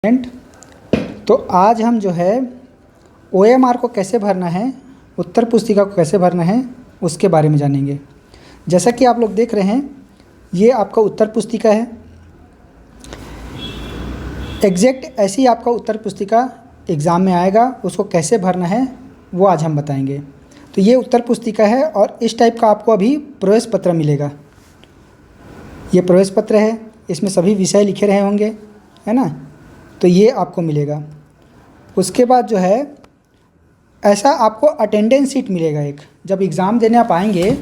तो आज हम जो है OMR को कैसे भरना है, उत्तर पुस्तिका को कैसे भरना है, उसके बारे में जानेंगे। जैसा कि आप लोग देख रहे हैं, ये आपका उत्तर पुस्तिका है। एग्जैक्ट ऐसी ही आपका उत्तर पुस्तिका एग्ज़ाम में आएगा, उसको कैसे भरना है वो आज हम बताएंगे। तो ये उत्तर पुस्तिका है और इस टाइप का आपको अभी प्रवेश पत्र मिलेगा। ये प्रवेश पत्र है, इसमें सभी विषय लिखे रहे होंगे, है ना। तो ये आपको मिलेगा। उसके बाद जो है ऐसा आपको अटेंडेंस सीट मिलेगा एक। जब एग्ज़ाम देने आप आएंगे,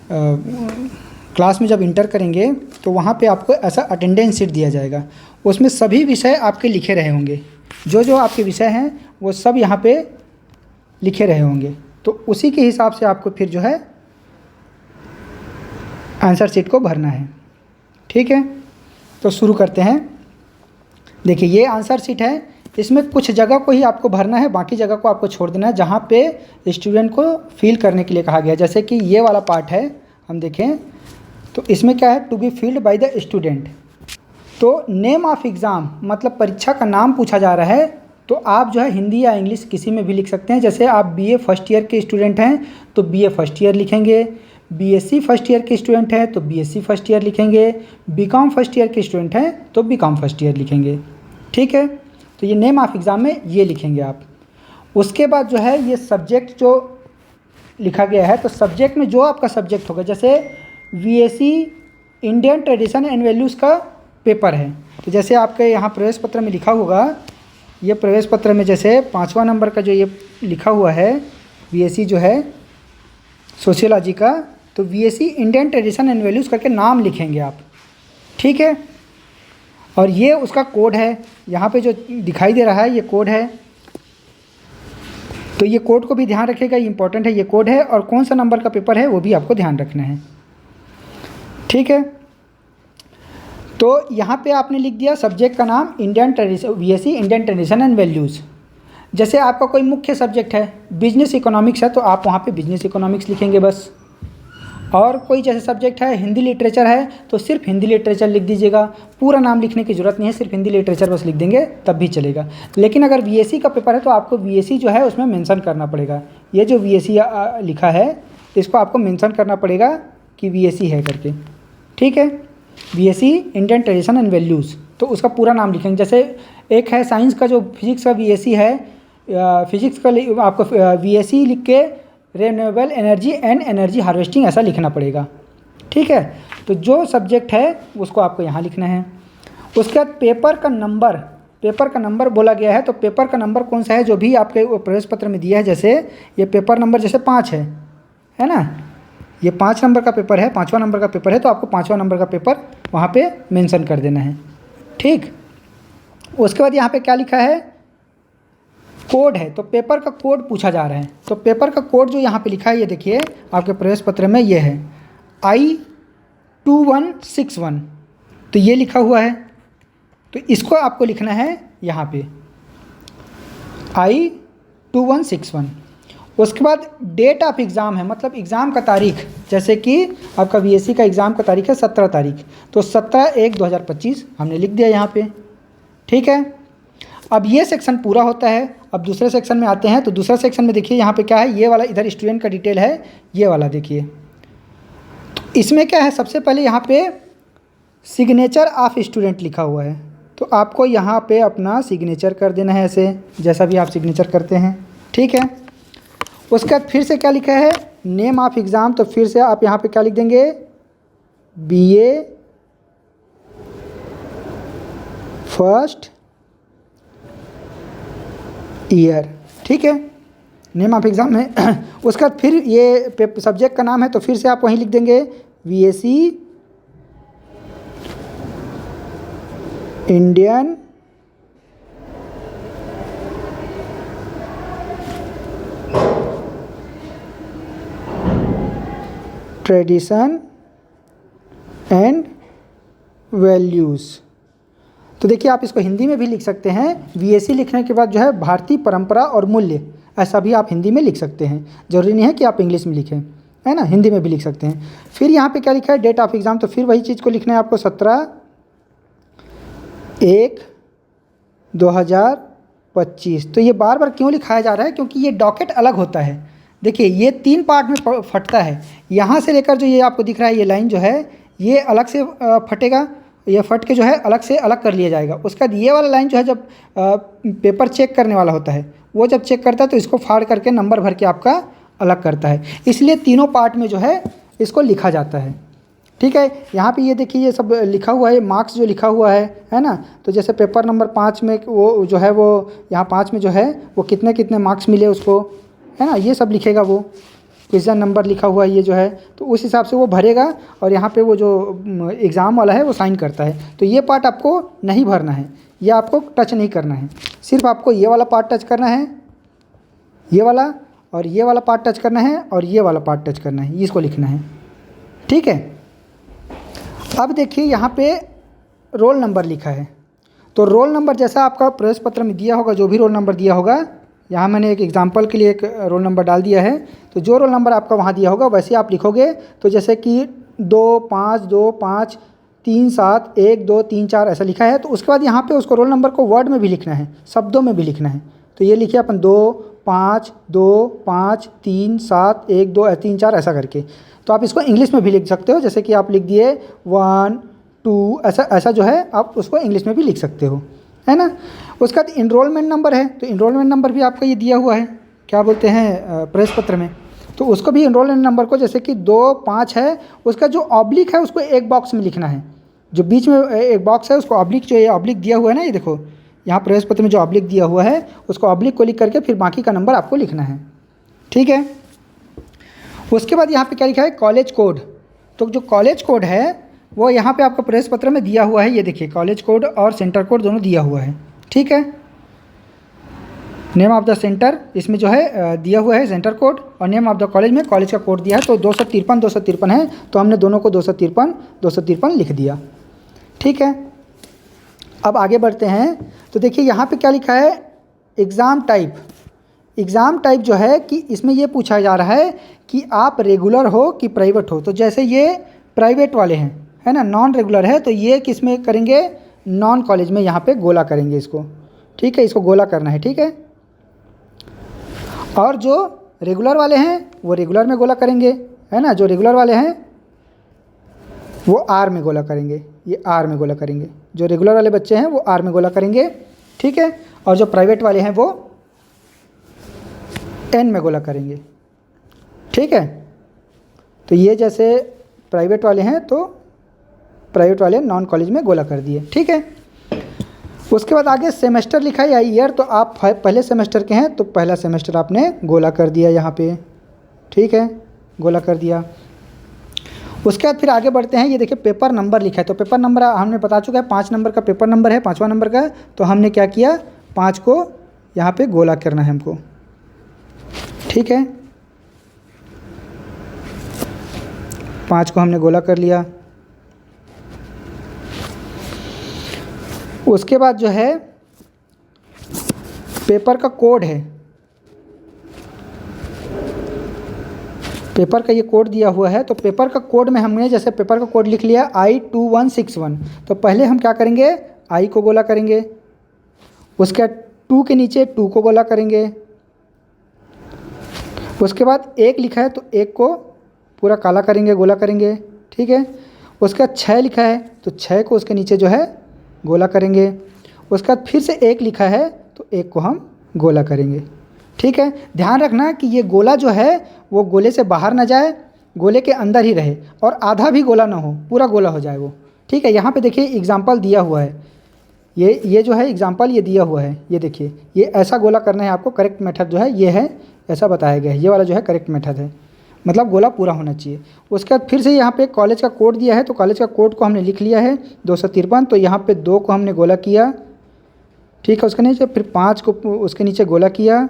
क्लास में जब इंटर करेंगे तो वहाँ पे आपको ऐसा अटेंडेंस सीट दिया जाएगा। उसमें सभी विषय आपके लिखे रहे होंगे, जो जो आपके विषय हैं वो सब यहाँ पे लिखे रहे होंगे। तो उसी के हिसाब से आपको फिर जो है आंसर शीट को भरना है। ठीक है, तो शुरू करते हैं। देखिए ये आंसर शीट है, इसमें कुछ जगह को ही आपको भरना है, बाकी जगह को आपको छोड़ देना है जहाँ पे स्टूडेंट को फिल करने के लिए कहा गया है। जैसे कि ये वाला पार्ट है, हम देखें तो इसमें क्या है, to be filled by the student. तो नेम ऑफ एग्ज़ाम मतलब परीक्षा का नाम पूछा जा रहा है, तो आप जो है हिंदी या इंग्लिश किसी में भी लिख सकते हैं। जैसे आप BA फर्स्ट ईयर के स्टूडेंट हैं तो BA फर्स्ट ईयर लिखेंगे, BSc फर्स्ट ईयर के स्टूडेंट हैं तो BSc फर्स्ट ईयर लिखेंगे, BCom फर्स्ट ईयर के स्टूडेंट हैं तो BCom फर्स्ट ईयर लिखेंगे। ठीक है, तो ये नेम ऑफ एग्ज़ाम में ये लिखेंगे आप। उसके बाद जो है ये सब्जेक्ट जो लिखा गया है, तो सब्जेक्ट में जो आपका सब्जेक्ट होगा, जैसे VAC Indian tradition and values का पेपर है, तो जैसे आपके यहाँ प्रवेश पत्र में लिखा होगा, ये प्रवेश पत्र में जैसे 5वां नंबर का जो ये लिखा हुआ है VAC जो है सोशियोलॉजी का, तो VAC Indian tradition and values करके नाम लिखेंगे आप। ठीक है, और ये उसका कोड है, यहाँ पे जो दिखाई दे रहा है ये कोड है, तो ये कोड को भी ध्यान रखिएगा, ये इंपॉर्टेंट है, ये कोड है। और कौन सा नंबर का पेपर है वो भी आपको ध्यान रखना है। ठीक है, तो यहाँ पे आपने लिख दिया सब्जेक्ट का नाम Indian tradition, VAC Indian tradition and values. जैसे आपका कोई मुख्य सब्जेक्ट है बिजनेस इकोनॉमिक्स है, तो आप वहाँ पे बिजनेस इकोनॉमिक्स लिखेंगे बस। और कोई जैसे सब्जेक्ट है हिंदी लिटरेचर है, तो सिर्फ हिंदी लिटरेचर लिख दीजिएगा, पूरा नाम लिखने की ज़रूरत नहीं है, सिर्फ हिंदी लिटरेचर बस लिख देंगे तब भी चलेगा। लेकिन अगर VAC का पेपर है तो आपको VAC जो है उसमें मेंशन करना पड़ेगा। ये जो VAC लिखा है इसको आपको मेंशन करना पड़ेगा कि VAC है करके। ठीक है, VAC Indian tradition and values, तो उसका पूरा नाम लिखेंगे। जैसे एक है साइंस का जो फिजिक्स का VAC है, फिजिक्स का आपको VAC लिख के renewable energy and energy harvesting ऐसा लिखना पड़ेगा। ठीक है, तो जो सब्जेक्ट है उसको आपको यहाँ लिखना है। उसके बाद पेपर का नंबर बोला गया है, तो पेपर का नंबर कौन सा है जो भी आपके प्रवेश पत्र में दिया है। जैसे ये पेपर नंबर जैसे 5 है ना, ये 5 नंबर का पेपर है, 5वां नंबर का पेपर है, तो आपको 5वां नंबर का पेपर वहाँ पे मेंशन कर देना है। ठीक, उसके बाद यहाँ पे क्या लिखा है, कोड है, तो पेपर का कोड पूछा जा रहा है। तो पेपर का कोड जो यहाँ पे लिखा है, ये देखिए आपके प्रवेश पत्र में ये है I2161, तो ये लिखा हुआ है, तो इसको आपको लिखना है यहाँ पे I2161। उसके बाद डेट ऑफ एग्ज़ाम है, मतलब एग्ज़ाम का तारीख। जैसे कि आपका VAC का एग्ज़ाम का तारीख है 17 तारीख, तो 17/1/2025 हमने लिख दिया यहाँ पे। ठीक है, अब ये सेक्शन पूरा होता है। अब दूसरे सेक्शन में आते हैं, तो दूसरा सेक्शन में देखिए यहाँ पे क्या है, ये वाला इधर स्टूडेंट का डिटेल है, ये वाला देखिए। तो इसमें क्या है, सबसे पहले यहाँ पे सिग्नेचर ऑफ स्टूडेंट लिखा हुआ है, तो आपको यहाँ पे अपना सिग्नेचर कर देना है, ऐसे जैसा भी आप सिग्नेचर करते हैं। ठीक है, उसके बाद फिर से क्या लिखा है, नेम ऑफ एग्ज़ाम, तो फिर से आप यहाँ पे क्या लिख देंगे, BA फर्स्ट ईयर। ठीक है, नेम ऑफ एग्ज़ाम है। उसका फिर ये सब्जेक्ट का नाम है, तो फिर से आप वहीं लिख देंगे VAC Indian tradition and values. तो देखिए आप इसको हिंदी में भी लिख सकते हैं। VAC लिखने के बाद जो है भारतीय परंपरा और मूल्य, ऐसा भी आप हिंदी में लिख सकते हैं, ज़रूरी नहीं है कि आप इंग्लिश में लिखें, है ना, हिंदी में भी लिख सकते हैं। फिर यहाँ पे क्या लिखा है, डेट ऑफ एग्ज़ाम, तो फिर वही चीज़ को लिखना है आपको 17/1 2025। तो ये बार बार क्यों लिखाया जा रहा है? क्योंकि ये डॉकेट अलग होता है। देखिए ये 3 पार्ट में फटता है। यहाँ से लेकर जो ये आपको दिख रहा है ये लाइन जो है ये अलग से फटेगा, ये फट के जो है अलग से अलग कर लिया जाएगा। उसके बाद ये वाला लाइन जो है जब पेपर चेक करने वाला होता है वो जब चेक करता है तो इसको फाड़ करके नंबर भर के आपका अलग करता है। इसलिए तीनों पार्ट में जो है इसको लिखा जाता है। ठीक है, यहाँ पे ये देखिए ये सब लिखा हुआ है, मार्क्स जो लिखा हुआ है ना। तो जैसे पेपर नंबर 5 में वो जो है वो यहाँ 5 में जो है वो कितने कितने मार्क्स मिले उसको, है ना, ये सब लिखेगा। वो क्वेश्चन नंबर लिखा हुआ है ये जो है, तो उस हिसाब से वो भरेगा और यहाँ पे वो जो एग्ज़ाम वाला है वो साइन करता है। तो ये पार्ट आपको नहीं भरना है, ये आपको टच नहीं करना है। सिर्फ आपको ये वाला पार्ट टच करना है, ये वाला और ये वाला पार्ट टच करना है और ये वाला पार्ट टच करना है, इसको लिखना है। ठीक है, अब देखिए यहाँ पे रोल नंबर लिखा है। तो रोल नंबर जैसा आपका प्रवेश पत्र में दिया होगा, जो भी रोल नंबर दिया होगा, यहाँ मैंने एक एग्जांपल के लिए एक रोल नंबर डाल दिया है। तो जो रोल नंबर आपका वहाँ दिया होगा वैसे आप लिखोगे। तो जैसे कि 252537123 ऐसा लिखा है। तो उसके बाद यहाँ पे उसको रोल नंबर को वर्ड में भी लिखना है, शब्दों में भी लिखना है। तो ये लिखिए अपन 252537123 ऐसा करके। तो आप इसको इंग्लिश में भी लिख सकते हो, जैसे कि आप लिख दिए 1 2 ऐसा जो है आप उसको इंग्लिश में भी लिख सकते हो, है ना। उसके बाद इनरोलमेंट नंबर है। तो इनरोलमेंट नंबर भी आपका ये दिया हुआ है, क्या बोलते हैं, प्रवेश पत्र में। तो उसको भी इनरोलमेंट नंबर को जैसे कि 2-5 है, उसका जो ऑब्लिक है उसको एक बॉक्स में लिखना है। जो बीच में एक बॉक्स है उसको ऑब्लिक, जो ये ऑब्लिक दिया हुआ है ना, ये देखो यहाँ प्रवेश पत्र में जो ऑब्लिक दिया हुआ है उसको ऑब्लिक को लिख करके फिर बाकी का नंबर आपको लिखना है। ठीक है, उसके बाद यहाँ पे क्या लिखा है, कॉलेज कोड। तो जो कॉलेज कोड है वो यहाँ पे आपको प्रवेश पत्र में दिया हुआ है। ये देखिए कॉलेज कोड और सेंटर कोड दोनों दिया हुआ है। ठीक है, नेम ऑफ़ द सेंटर इसमें जो है दिया हुआ है सेंटर कोड, और नेम ऑफ़ द कॉलेज में कॉलेज का कोड दिया है। तो 253 है, तो हमने दोनों को 253 लिख दिया। ठीक है, अब आगे बढ़ते हैं। तो देखिए यहाँ पे क्या लिखा है, एग्ज़ाम टाइप। एग्ज़ाम टाइप जो है कि इसमें ये पूछा जा रहा है कि आप रेगुलर हो कि प्राइवेट हो। तो जैसे ये प्राइवेट वाले हैं, है ना, नॉन रेगुलर है, तो ये किस में करेंगे, नॉन कॉलेज में यहाँ पे गोला करेंगे इसको। ठीक है, इसको गोला करना है। ठीक है, और जो रेगुलर वाले हैं वो रेगुलर में गोला करेंगे, है ना। जो रेगुलर वाले हैं वो आर में गोला करेंगे, ये आर में गोला करेंगे। जो रेगुलर वाले बच्चे हैं वो आर में गोला करेंगे। ठीक है, और जो प्राइवेट वाले हैं वो एन में गोला करेंगे। ठीक है, तो ये जैसे प्राइवेट वाले हैं तो प्राइवेट वाले नॉन कॉलेज में गोला कर दिए। ठीक है, उसके बाद आगे सेमेस्टर लिखा है या ईयर। तो आप पहले सेमेस्टर के हैं तो पहला सेमेस्टर आपने गोला कर दिया यहाँ पे। ठीक है, गोला कर दिया। उसके बाद फिर आगे बढ़ते हैं। ये देखिए पेपर नंबर लिखा है। तो पेपर नंबर हमने बता चुका है, 5 नंबर का पेपर नंबर है, 5वां नंबर का। तो हमने क्या किया, 5 को यहाँ पे गोला करना है हमको। ठीक है, 5 को हमने गोला कर लिया। उसके बाद जो है पेपर का कोड है, पेपर का ये कोड दिया हुआ है। तो पेपर का कोड में हमने जैसे पेपर का कोड लिख लिया I2161। तो पहले हम क्या करेंगे, I को गोला करेंगे, उसके बाद 2 के नीचे 2 को गोला करेंगे। उसके बाद 1 लिखा है तो 1 को पूरा काला करेंगे, गोला करेंगे। ठीक है, उसके बाद 6 लिखा है तो 6 को उसके नीचे जो है गोला करेंगे। उसके बाद फिर से 1 लिखा है तो 1 को हम गोला करेंगे। ठीक है, ध्यान रखना कि ये गोला जो है वो गोले से बाहर ना जाए, गोले के अंदर ही रहे, और आधा भी गोला ना हो, पूरा गोला हो जाए वो। ठीक है, यहाँ पे देखिए एग्जाम्पल दिया हुआ है, ये जो है एग्जाम्पल ये दिया हुआ है। ये देखिए ये ऐसा गोला करना है आपको। करेक्ट मेथड जो है ये है, ऐसा बताया गया है। ये वाला जो है करेक्ट मेथड है, मतलब गोला पूरा होना चाहिए। उसके बाद फिर से यहाँ पे कॉलेज का कोड दिया है। तो कॉलेज का कोड को हमने लिख लिया है 253। तो यहाँ पे 2 को हमने गोला किया। ठीक है, उसके नीचे फिर 5 को उसके नीचे गोला किया।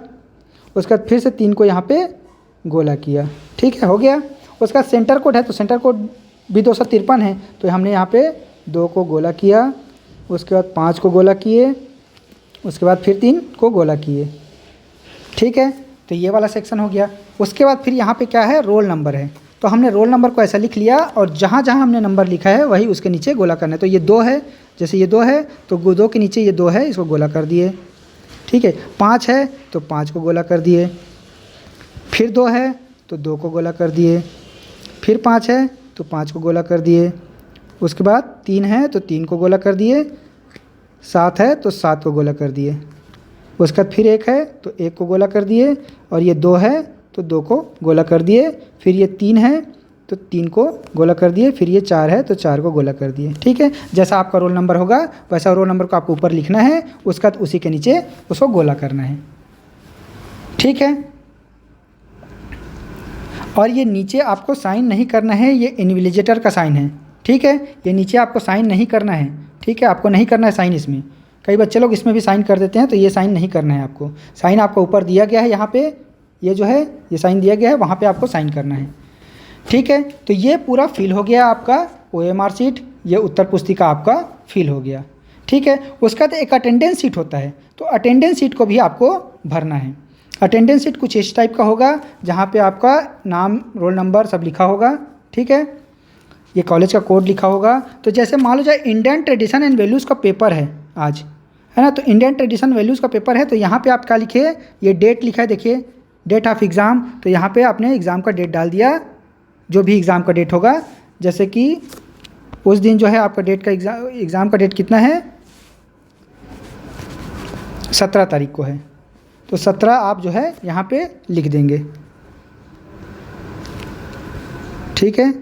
उसके बाद फिर से 3 को यहाँ पे गोला किया। ठीक है, हो गया। उसका सेंटर कोड है तो सेंटर कोड भी 253 है। तो हमने यहाँ पे 2 को गोला किया, उसके बाद 5 को गोला किए, उसके बाद फिर 3 को गोला किए। ठीक है, तो ये वाला सेक्शन हो गया। उसके बाद फिर यहाँ पे क्या है, रोल नंबर है। तो हमने रोल नंबर को ऐसा लिख लिया और जहाँ जहाँ हमने नंबर लिखा है वही उसके नीचे गोला करना है। तो ये 2 है, जैसे ये 2 है तो 2 के नीचे ये 2 है, इसको गोला कर दिए। ठीक है, 5 है तो 5 को गोला कर दिए, फिर 2 है तो 2 को गोला कर दिए, फिर 5 है तो 5 को गोला कर दिए, उसके बाद 3 है तो 3 को गोला कर दिए, 7 है तो 7 को गोला कर दिए, उसके बाद फिर 1 है तो 1 को गोला कर दिए, और ये 2 है तो 2 को गोला कर दिए, फिर ये 3 है तो 3 को गोला कर दिए, फिर ये 4 है तो 4 को गोला कर दिए। ठीक है, जैसा आपका रोल नंबर होगा वैसा रोल नंबर को आपको ऊपर लिखना है, उसका उसी के नीचे उसको गोला करना है। ठीक है, और ये नीचे आपको साइन नहीं करना है, ये इन्विजिलेटर का साइन है। ठीक है, ये नीचे आपको साइन नहीं करना है। ठीक है, आपको नहीं करना है साइन इसमें। कई बच्चे लोग इसमें भी साइन कर देते हैं, तो ये साइन नहीं करना है आपको। साइन आपको ऊपर दिया गया है, यहाँ पे ये जो है ये साइन दिया गया है, वहाँ पे आपको साइन करना है। ठीक है, तो ये पूरा फिल हो गया आपका OMR शीट, ये उत्तर पुस्तिका आपका फिल हो गया। ठीक है, उसका तो एक अटेंडेंस शीट होता है, तो अटेंडेंस शीट को भी आपको भरना है। अटेंडेंस शीट कुछ इस टाइप का होगा, जहाँ पे आपका नाम, रोल नंबर सब लिखा होगा। ठीक है, ये कॉलेज का कोड लिखा होगा। तो जैसे मान लो जाए इंडियन ट्रेडिशन एंड वैल्यूज़ का पेपर है आज, है ना, तो इंडियन ट्रेडिशन वैल्यूज़ का पेपर है, तो यहाँ पे आप क्या लिखे, ये डेट लिखा है, देखिए डेट ऑफ एग्ज़ाम, तो यहाँ पे आपने एग्ज़ाम का डेट डाल दिया, जो भी एग्ज़ाम का डेट होगा। जैसे कि उस दिन जो है आपका डेट का एग्ज़ाम का डेट कितना है, 17 तारीख को है, तो 17 आप जो है यहाँ पे लिख देंगे। ठीक है,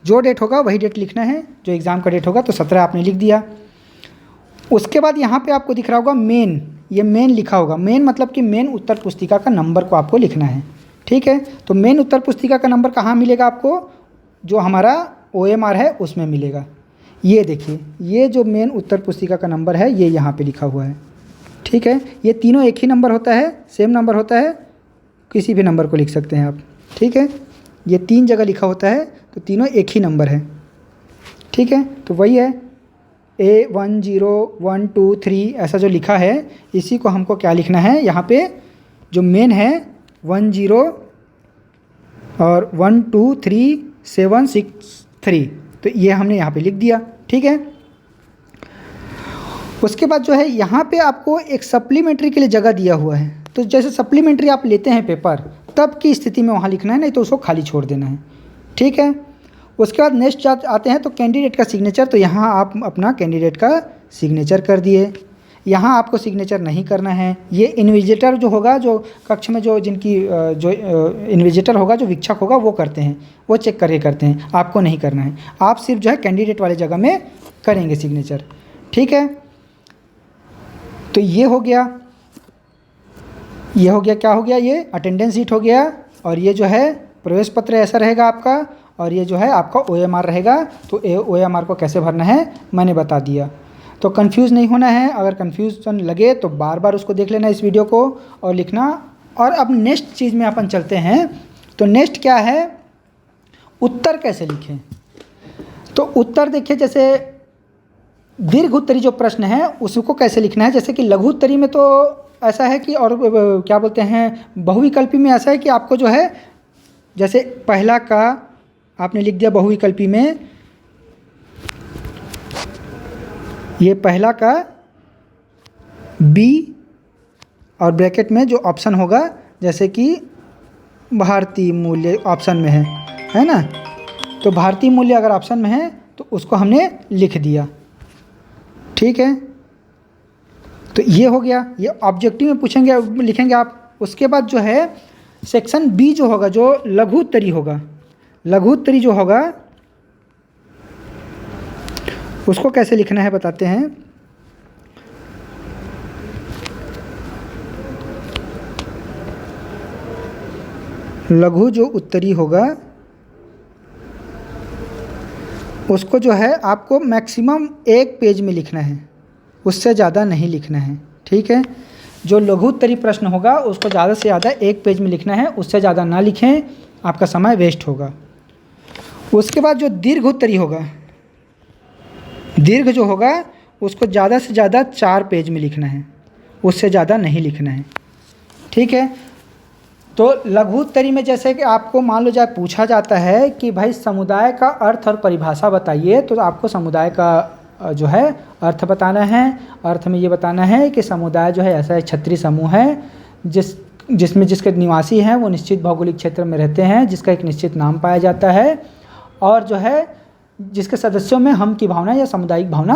जो डेट होगा वही डेट लिखना है, जो एग्ज़ाम का डेट होगा, तो 17 आपने लिख दिया। उसके बाद यहाँ पे आपको दिख रहा होगा मेन, ये मेन लिखा होगा। मेन मतलब कि मेन उत्तर पुस्तिका का नंबर को आपको लिखना है। ठीक है, तो मेन उत्तर पुस्तिका का नंबर कहाँ मिलेगा आपको, जो हमारा OMR है उसमें मिलेगा। ये देखिए, ये जो मेन उत्तर पुस्तिका का नंबर है ये यहाँ पे लिखा हुआ है। ठीक है, ये तीनों एक ही नंबर होता है, सेम नंबर होता है, किसी भी नंबर को लिख सकते हैं आप। ठीक है, ये 3 जगह लिखा होता है, तो तीनों एक ही नंबर है। ठीक है, तो वही है A10 1 2 3 ऐसा जो लिखा है, इसी को हमको क्या लिखना है, यहाँ पे जो मेन है 10 और 1 2 3 7 6 3, तो ये हमने यहाँ पे लिख दिया। ठीक है, उसके बाद जो है यहाँ पे आपको एक सप्लीमेंट्री के लिए जगह दिया हुआ है, तो जैसे सप्लीमेंट्री आप लेते हैं पेपर, तब की स्थिति में वहाँ लिखना है, नहीं तो उसको खाली छोड़ देना है। ठीक है, उसके बाद नेक्स्ट आते हैं तो कैंडिडेट का सिग्नेचर, तो यहाँ आप अपना कैंडिडेट का सिग्नेचर कर दिए। यहाँ आपको सिग्नेचर नहीं करना है, ये इन्विजिलेटर जो होगा, जो कक्ष में जो जिनकी जो इन्विजिलेटर होगा, जो वीक्षक होगा, वो करते हैं, वो चेक करके करते हैं, आपको नहीं करना है। आप सिर्फ जो है कैंडिडेट वाले जगह में करेंगे सिग्नेचर। ठीक है, तो ये हो गया, ये हो गया, क्या हो गया, ये अटेंडेंस शीट हो गया, और ये जो है प्रवेश पत्र ऐसा रहेगा आपका, और ये जो है आपका OMR रहेगा। तो OMR को कैसे भरना है मैंने बता दिया, तो कंफ्यूज नहीं होना है। अगर कंफ्यूजन लगे तो बार बार उसको देख लेना इस वीडियो को और लिखना। और अब नेक्स्ट चीज़ में अपन चलते हैं, तो नेक्स्ट क्या है, उत्तर कैसे लिखें। तो उत्तर देखिए, जैसे दीर्घ उत्तरी जो प्रश्न है उसको कैसे लिखना है। जैसे कि लघु उत्तरी में तो ऐसा है कि, और क्या बोलते हैं, बहुविकल्पी में ऐसा है कि आपको जो है, जैसे पहला का आपने लिख दिया बहुविकल्पी में, ये पहला का B और ब्रैकेट में जो ऑप्शन होगा, जैसे कि भारतीय मूल्य ऑप्शन में है ना, तो भारतीय मूल्य अगर ऑप्शन में है तो उसको हमने लिख दिया। ठीक है, तो ये हो गया, ये ऑब्जेक्टिव में पूछेंगे, लिखेंगे आप। उसके बाद जो है सेक्शन B जो होगा, जो लघु उत्तरी होगा, लघु उत्तरी जो होगा उसको कैसे लिखना है बताते हैं। लघु जो उत्तरी होगा उसको जो है आपको मैक्सिमम 1 पेज में लिखना है, उससे ज़्यादा नहीं लिखना है। ठीक है, जो लघु उत्तरी प्रश्न होगा उसको ज़्यादा से ज़्यादा 1 पेज में लिखना है, उससे ज़्यादा ना लिखें, आपका समय वेस्ट होगा। उसके बाद जो दीर्घ उत्तरी होगा, दीर्घ जो होगा उसको ज़्यादा से ज़्यादा 4 पेज में लिखना है, उससे ज़्यादा नहीं लिखना है। ठीक है, तो लघु उत्तरी में जैसे कि आपको मान लो जाए पूछा जाता है कि भाई समुदाय का अर्थ और परिभाषा बताइए, तो आपको समुदाय का जो है अर्थ बताना है। अर्थ में ये बताना है कि समुदाय जो है ऐसा एक क्षत्रिय समूह है जिसमें जिसके निवासी हैं वो निश्चित भौगोलिक क्षेत्र में रहते हैं, जिसका एक निश्चित नाम पाया जाता है, और जो है जिसके सदस्यों में हम की भावना या सामुदायिक भावना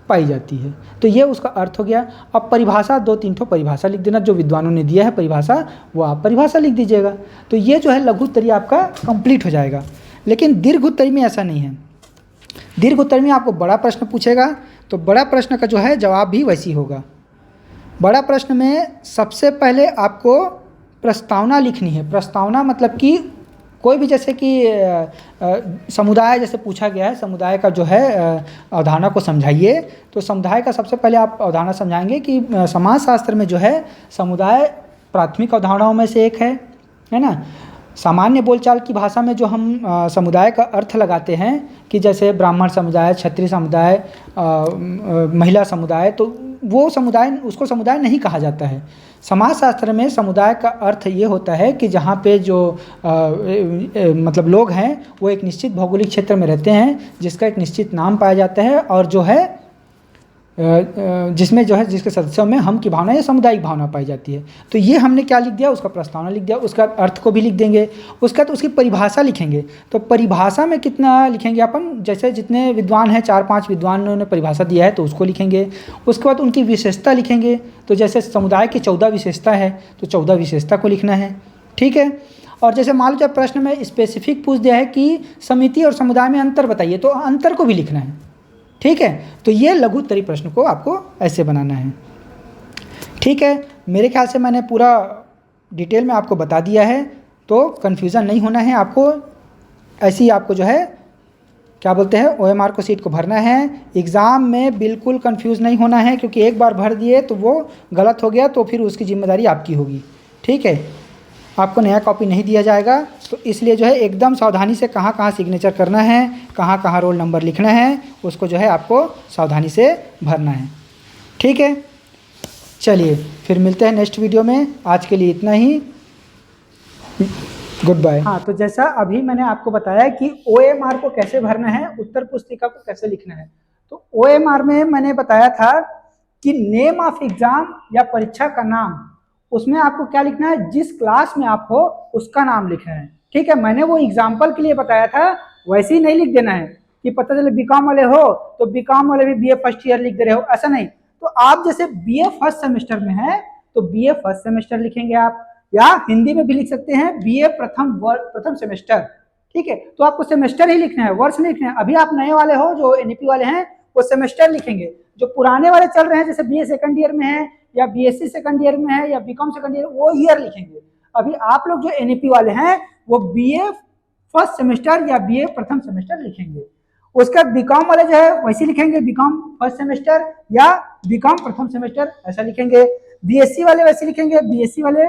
पाई जाती है। तो ये उसका अर्थ हो गया। अब परिभाषा 2-3 ठो परिभाषा लिख देना, जो विद्वानों ने दिया है परिभाषा वो आप परिभाषा लिख दीजिएगा। तो ये जो है लघु उत्तरी आपका कंप्लीट हो जाएगा। लेकिन दीर्घ उत्तरी में ऐसा नहीं है। दीर्घ उत्तरी में आपको बड़ा प्रश्न पूछेगा, तो बड़ा प्रश्न का जो है जवाब भी वैसी होगा। बड़ा प्रश्न में सबसे पहले आपको प्रस्तावना लिखनी है। प्रस्तावना मतलब कि कोई भी जैसे कि समुदाय जैसे पूछा गया है, समुदाय का जो है अवधारणा को समझाइए। तो समुदाय का सबसे पहले आप अवधारणा समझाएंगे कि समाजशास्त्र में जो है समुदाय प्राथमिक अवधारणाओं में से एक है ना। सामान्य बोलचाल की भाषा में जो हम समुदाय का अर्थ लगाते हैं कि जैसे ब्राह्मण समुदाय, क्षत्रिय समुदाय, महिला समुदाय, तो वो समुदाय, उसको समुदाय नहीं कहा जाता है। समाजशास्त्र में समुदाय का अर्थ ये होता है कि जहाँ पे जो मतलब लोग हैं वो एक निश्चित भौगोलिक क्षेत्र में रहते हैं, जिसका एक निश्चित नाम पाया जाता है, और जो है जिसमें जो है जिसके सदस्यों में हम की भावना या सामुदायिक भावना पाई जाती है। तो ये हमने क्या लिख दिया, उसका प्रस्तावना लिख दिया, उसका अर्थ को भी लिख देंगे। उसका तो उसकी परिभाषा लिखेंगे। तो परिभाषा में कितना लिखेंगे अपन, जैसे जितने विद्वान हैं 4-5 विद्वानों ने परिभाषा दिया है तो उसको लिखेंगे। उसके बाद उनकी विशेषता लिखेंगे। तो जैसे समुदाय की 14 विशेषता है तो 14 विशेषता को लिखना है, ठीक है। और जैसे मान लो जब प्रश्न में स्पेसिफिक पूछ दिया है कि समिति और समुदाय में अंतर बताइए, तो अंतर को भी लिखना है, ठीक है। तो ये लघु उत्तरी प्रश्न को आपको ऐसे बनाना है, ठीक है। मेरे ख्याल से मैंने पूरा डिटेल में आपको बता दिया है, तो कन्फ्यूज़न नहीं होना है आपको। ऐसे ही आपको जो है क्या बोलते हैं OMR को सीट को भरना है। एग्ज़ाम में बिल्कुल कंफ्यूज नहीं होना है, क्योंकि एक बार भर दिए तो वो गलत हो गया तो फिर उसकी जिम्मेदारी आपकी होगी, ठीक है। आपको नया कॉपी नहीं दिया जाएगा, तो इसलिए जो है एकदम सावधानी से कहाँ कहाँ सिग्नेचर करना है, कहाँ कहाँ रोल नंबर लिखना है, उसको जो है आपको सावधानी से भरना है, ठीक है। चलिए फिर मिलते हैं नेक्स्ट वीडियो में। आज के लिए इतना ही, गुड बाय। हाँ, तो जैसा अभी मैंने आपको बताया कि OMR को कैसे भरना है, उत्तर पुस्तिका को कैसे लिखना है। तो OMR में मैंने बताया था कि नेम ऑफ एग्जाम या परीक्षा का नाम, उसमें आपको क्या लिखना है, जिस क्लास में आप हो उसका नाम लिखना है, ठीक है। मैंने वो एग्जाम्पल के लिए बताया था, वैसे ही नहीं लिख देना है कि पता चले बीकॉम वाले हो तो बीकॉम वाले भी BA फर्स्ट ईयर लिख दे रहे हो, ऐसा नहीं। तो आप जैसे BA फर्स्ट सेमेस्टर में है तो BA फर्स्ट सेमेस्टर लिखेंगे आप, या हिंदी में भी लिख सकते हैं BA प्रथम सेमेस्टर, ठीक है। तो आपको सेमेस्टर ही लिखना है, वर्ष नहीं लिखना है। अभी आप नए वाले हो जो NEP वाले हैं वो सेमेस्टर लिखेंगे। जो पुराने वाले चल रहे हैं जैसे BA सेकंड ईयर में है या BSc सेकंड ईयर में है या बीकॉम सेकंड ईयर, वो ईयर लिखेंगे। अभी आप लोग जो NEP वाले हैं वो BA फर्स्ट सेमेस्टर या BA प्रथम सेमेस्टर लिखेंगे। उसका बीकॉम वाले जो है वैसे लिखेंगे बीकॉम फर्स्ट सेमेस्टर या बीकॉम प्रथम सेमेस्टर, ऐसा लिखेंगे। BSc वाले वैसे लिखेंगे BSc वाले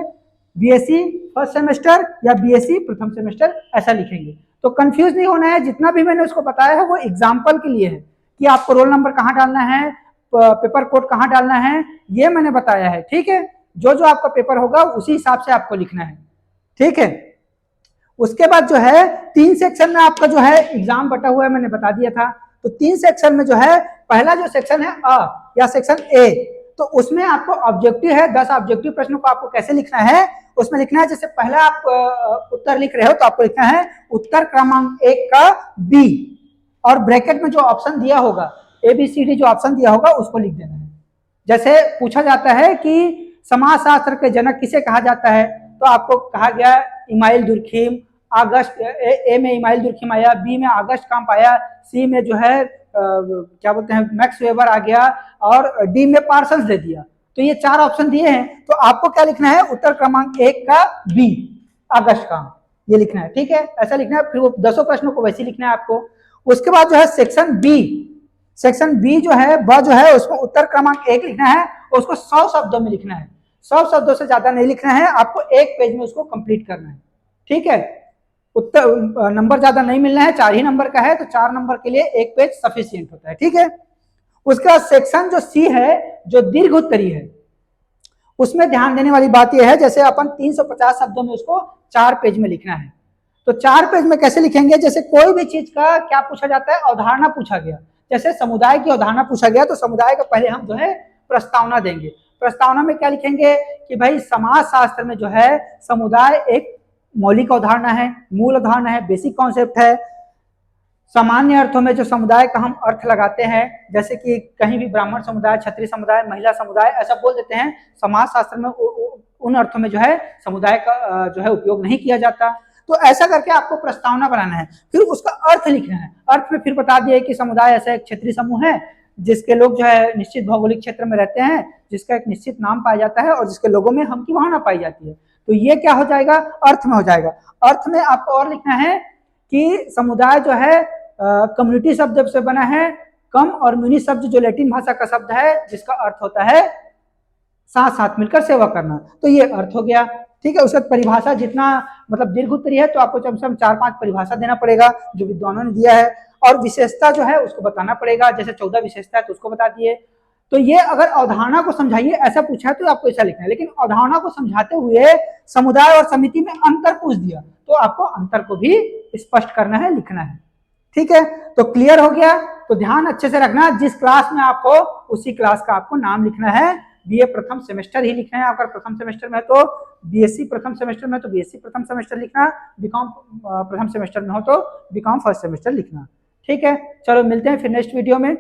BSc फर्स्ट सेमेस्टर या BSc प्रथम सेमेस्टर, ऐसा लिखेंगे। तो कंफ्यूज नहीं होना है। जितना भी मैंने उसको बताया है वो एग्जाम्पल के लिए है कि आपको रोल नंबर कहाँ डालना है, पेपर कोड कहाँ डालना है, ये मैंने बताया है, ठीक है। जो जो आपका पेपर होगा उसी हिसाब से आपको लिखना है, ठीक है। उसके बाद जो है 3 सेक्शन में आपका जो है एग्जाम बटा हुआ है, मैंने बता दिया था। तो 3 सेक्शन में जो है पहला जो सेक्शन है अ या सेक्शन A, तो उसमें आपको ऑब्जेक्टिव है, 10 ऑब्जेक्टिव प्रश्नों को आपको कैसे लिखना है, उसमें लिखना है। जैसे पहला आप उत्तर लिख रहे हो तो आपको लिखना है उत्तर क्रमांक 1 का B, और ब्रैकेट में जो ऑप्शन दिया होगा ABCD जो ऑप्शन दिया होगा उसको लिख देना है। जैसे पूछा जाता है कि समाजशास्त्र के जनक किसे कहा जाता है, तो आपको कहा गया इमाइल दुर्खिम, अगस्त, ए में इमाइल दुर्खिम आया, बी में अगस्त काम्प आया, सी में जो है क्या बोलते हैं मैक्स वेबर आ गया, और डी में पार्सन्स दे दिया। तो ये 4 ऑप्शन दिए हैं, तो आपको क्या लिखना है, उत्तर क्रमांक 1 का B अगस्त काम्प, ये लिखना है, ठीक है। ऐसा लिखना है। फिर वो 10 प्रश्नों को वैसे लिखना है आपको। उसके बाद जो है सेक्शन बी जो है ब जो है उसमें उत्तर क्रमांक 1 लिखना है, उसको 100 शब्दों में लिखना है। 100 शब्दों से ज्यादा नहीं लिखना है, आपको 1 पेज में उसको कंप्लीट करना है, ठीक है। उत्तर नंबर ज्यादा नहीं मिलना है, 4 ही नंबर का है, तो 4 नंबर के लिए 1 पेज सफिशिएंट होता है, ठीक है। उसका सेक्शन जो C है जो दीर्घ उत्तरी है, उसमें ध्यान देने वाली बात यह है, जैसे अपन 350 शब्दों में उसको 4 पेज में लिखना है, तो 4 पेज में कैसे लिखेंगे? जैसे कोई भी चीज का क्या पूछा जाता है, अवधारणा पूछा गया, जैसे समुदाय की अवधारणा पूछा गया, तो समुदाय का पहले हम जो है प्रस्तावना देंगे। प्रस्तावना में क्या लिखेंगे कि भाई समाज शास्त्र में जो है समुदाय एक मौलिक अवधारणा है, मूल अवधारणा है, बेसिक कॉन्सेप्ट है। सामान्य अर्थों में जो समुदाय का हम अर्थ लगाते हैं, जैसे कि कहीं भी ब्राह्मण समुदाय, क्षत्रिय समुदाय, महिला समुदाय ऐसा बोल देते हैं, समाज शास्त्र में उन अर्थों में जो है समुदाय का जो है उपयोग नहीं किया जाता। तो ऐसा करके आपको प्रस्तावना बनाना है, फिर उसका अर्थ लिखना है। अर्थ में फिर बता दिए कि समुदाय ऐसा एक क्षेत्रीय समूह है जिसके लोग जो है निश्चित भौगोलिक क्षेत्र में रहते हैं, जिसका एक निश्चित नाम पाया जाता है और जिसके लोगों में हम की भावना पाई जाती है। तो ये क्या हो जाएगा? अर्थ में हो जाएगा। अर्थ में आपको और लिखना है कि समुदाय जो है कम्युनिटी शब्द से बना है, कम और म्यूनि शब्द जो लैटिन भाषा का शब्द है जिसका अर्थ होता है साथ साथ मिलकर सेवा करना। तो ये अर्थ हो गया, ठीक है। उसका परिभाषा जितना मतलब दीर्घ उत्तरी है तो आपको कम से कम 4-5 परिभाषा देना पड़ेगा जो विद्वानों ने दिया है, और विशेषता जो है उसको बताना पड़ेगा, जैसे 14 विशेषता है तो उसको बता दिए। तो ये अगर अवधारणा को समझाइए ऐसा पूछा है तो आपको ऐसा लिखना है, लेकिन अवधारणा को समझाते हुए समुदाय और समिति में अंतर पूछ दिया तो आपको अंतर को भी स्पष्ट करना है, लिखना है, ठीक है। तो क्लियर हो गया। तो ध्यान अच्छे से रखना, जिस क्लास में आपको उसी क्लास का आपको नाम लिखना है। बीए प्रथम सेमेस्टर ही लिखना है। अगर प्रथम सेमेस्टर में तो बीएससी प्रथम सेमेस्टर में तो बीएससी प्रथम सेमेस्टर लिखना, बीकॉम प्रथम सेमेस्टर में हो तो बीकॉम फर्स्ट सेमेस्टर लिखना, ठीक है। चलो मिलते हैं फिर नेक्स्ट वीडियो में।